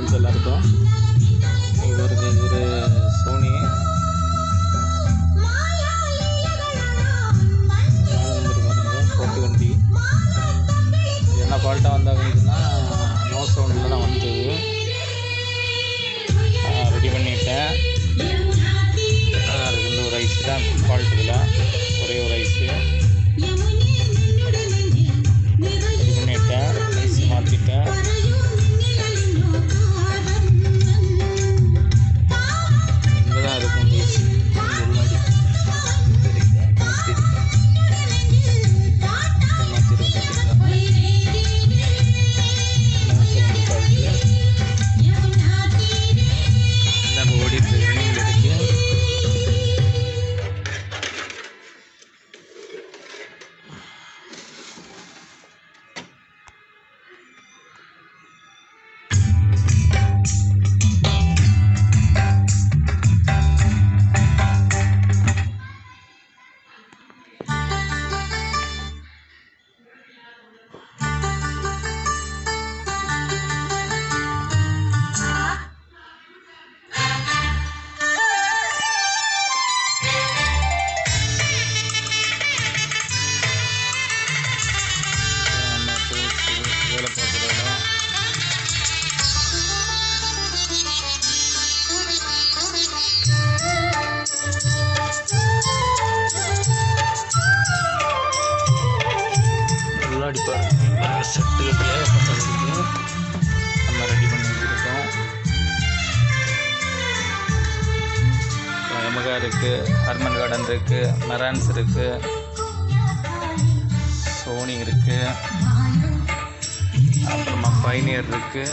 Friends எல்லாருக்கும். இவருக்கு Sony போட்டு வண்டி என்ன ஃபால்ட்டாக வந்தாங்கன்னா நோ சவுண்டில் தான் வந்தது. ரெடி பண்ணிட்டேன். அதுக்கு வந்து ஒரு ஐஸ் தான் ஃபால்ட்டுக்குள்ள ஒரே ஒரு ஐஸு ரெடி பண்ணிட்டேன். ஐஸ் மாற்றிட்டேன். இங்கே தான் இருக்கும் ஐஸ் முன்னாடி ஓடிட்டு ரன்னிங்கில் இருக்கு. வேலை பார்க்குற இடம். நல்லா அடிப்பார். செட்டு ஏகப்பட்டது இருக்குது. நம்ம ரெடி பண்ணி வச்சுருக்கோம். எமகா இருக்குது, ஹர்மன் கார்டன் இருக்குது, மெரான்ஸ் இருக்குது, சோனி இருக்குது, அப்புறமா பைனியர் இருக்குது.